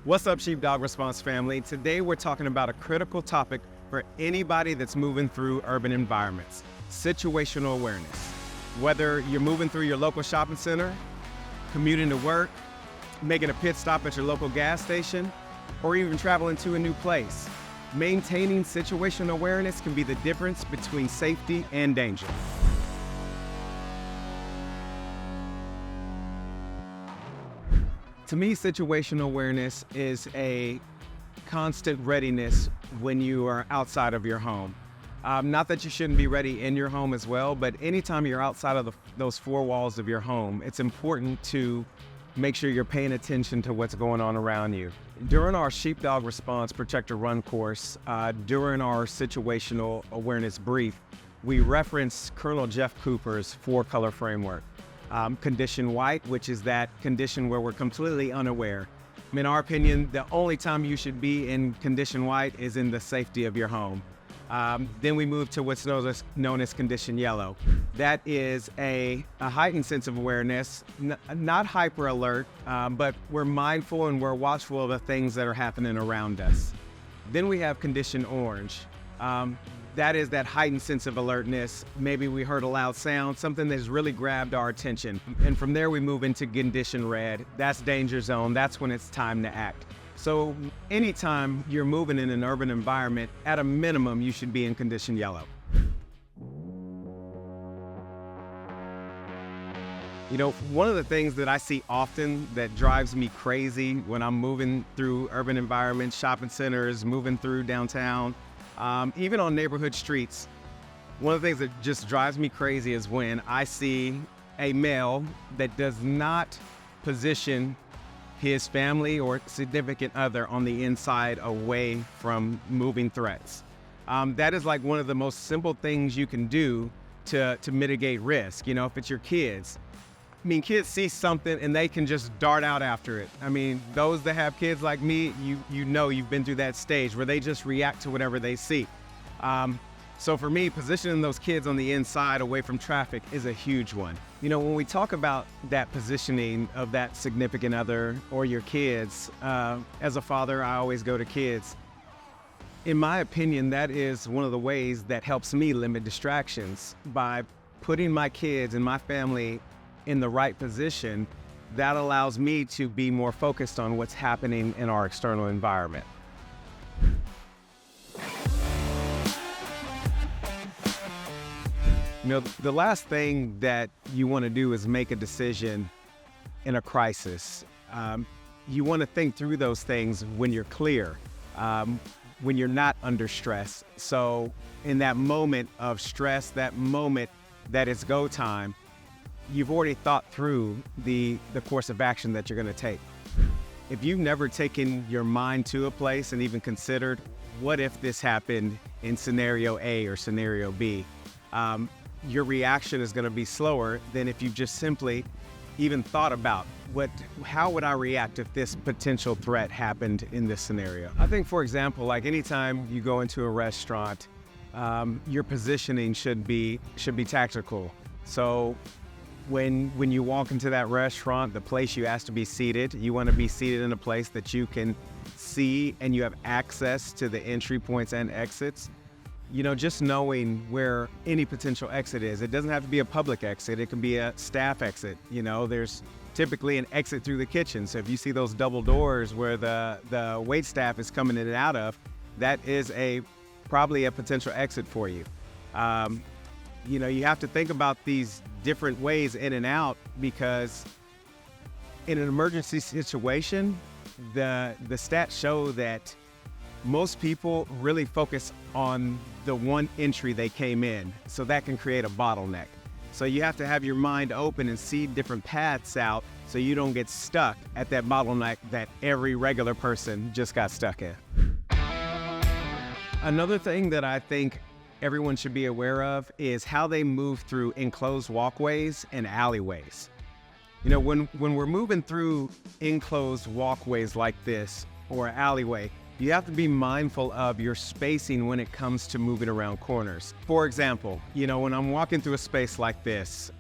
What's up, Sheepdog Response family? Today we're talking about a critical topic for anybody that's moving through urban environments: situational awareness. Whether you're moving through your local shopping center, commuting to work, making a pit stop at your local gas station, or even traveling to a new place, maintaining situational awareness can be the difference between safety and danger. To me, situational awareness is a constant readiness when you are outside of your home. Not that you shouldn't be ready in your home as well, but anytime you're outside of those four walls of your home, it's important to make sure you're paying attention to what's going on around you. During our Sheepdog Response Protect or Run course, during our situational awareness brief, we referenced Colonel Jeff Cooper's four-color framework. Condition white, which is that condition where we're completely unaware. In our opinion, the only time you should be in condition white is in the safety of your home. Then we move to what's known as condition yellow. That is a heightened sense of awareness, not hyper alert, but we're mindful and we're watchful of the things that are happening around us. Then we have condition orange. That is that heightened sense of alertness. Maybe we heard a loud sound, something that's really grabbed our attention. And from there we move into condition red. That's danger zone. That's when it's time to act. So anytime you're moving in an urban environment, at a minimum, you should be in condition yellow. You know, one of the things that I see often that drives me crazy when I'm moving through urban environments, shopping centers, moving through downtown, even on neighborhood streets, one of the things that just drives me crazy is when I see a male that does not position his family or significant other on the inside away from moving threats. That is like one of the most simple things you can do to mitigate risk. You know, if it's your kids. I mean, kids see something and they can just dart out after it. I mean, those that have kids like me, you know you've been through that stage where they just react to whatever they see. So for me, positioning those kids on the inside away from traffic is a huge one. You know, when we talk about that positioning of that significant other or your kids, as a father, I always go to kids. In my opinion, that is one of the ways that helps me limit distractions. By putting my kids and my family in the right position, that allows me to be more focused on what's happening in our external environment. You know, the last thing that you want to do is make a decision in a crisis. You want to think through those things when you're clear, when you're not under stress. So in that moment of stress, that moment that it's go time, you've already thought through the course of action that you're going to take. If you've never taken your mind to a place and even considered, what if this happened in scenario A or scenario B, your reaction is going to be slower than if you've just simply even thought about how would I react if this potential threat happened in this scenario. I think, for example, like anytime you go into a restaurant, your positioning should be tactical. So when you walk into that restaurant, the place you ask to be seated, you want to be seated in a place that you can see and you have access to the entry points and exits. You know, just knowing where any potential exit is. It doesn't have to be a public exit. It can be a staff exit. You know, there's typically an exit through the kitchen. So if you see those double doors where the wait staff is coming in and out of, that is probably a potential exit for you. You know, you have to think about these different ways in and out, because in an emergency situation, the stats show that most people really focus on the one entry they came in, so that can create a bottleneck. So you have to have your mind open and see different paths out so you don't get stuck at that bottleneck that every regular person just got stuck at. Another thing that I think everyone should be aware of is how they move through enclosed walkways and alleyways. You know, when we're moving through enclosed walkways like this or alleyway, you have to be mindful of your spacing when it comes to moving around corners. For example, you know, when I'm walking through a space like this,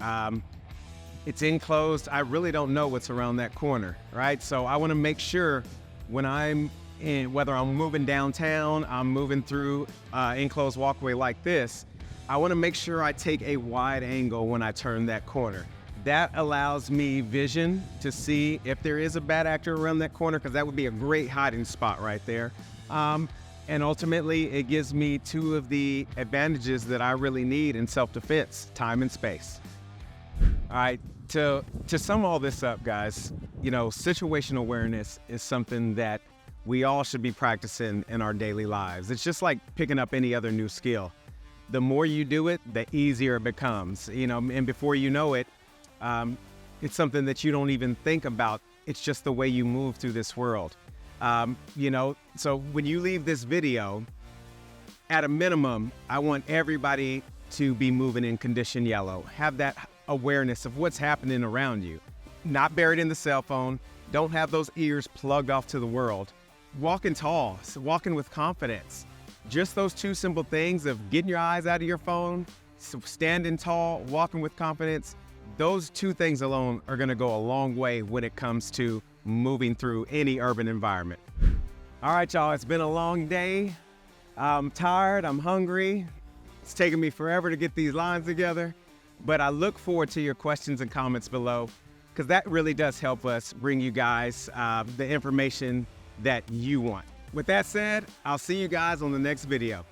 it's enclosed, I really don't know what's around that corner, right? So I want to make sure when I'm in, whether I'm moving downtown, I'm moving through enclosed walkway like this, I want to make sure I take a wide angle when I turn that corner. That allows me vision to see if there is a bad actor around that corner, because that would be a great hiding spot right there. And ultimately, it gives me two of the advantages that I really need in self-defense: time and space. All right, to sum all this up, guys, you know, situational awareness is something that we all should be practicing in our daily lives. It's just like picking up any other new skill. The more you do it, the easier it becomes, you know, and before you know it, it's something that you don't even think about. It's just the way you move through this world. You know, so when you leave this video, at a minimum, I want everybody to be moving in condition yellow. Have that awareness of what's happening around you. Not buried in the cell phone. Don't have those ears plugged off to the world. Walking tall, walking with confidence. Just those two simple things of getting your eyes out of your phone, standing tall, walking with confidence. Those two things alone are going to go a long way when it comes to moving through any urban environment. All right, y'all, it's been a long day. I'm tired, I'm hungry. It's taken me forever to get these lines together, but I look forward to your questions and comments below, because that really does help us bring you guys the information that you want. With that said, I'll see you guys on the next video.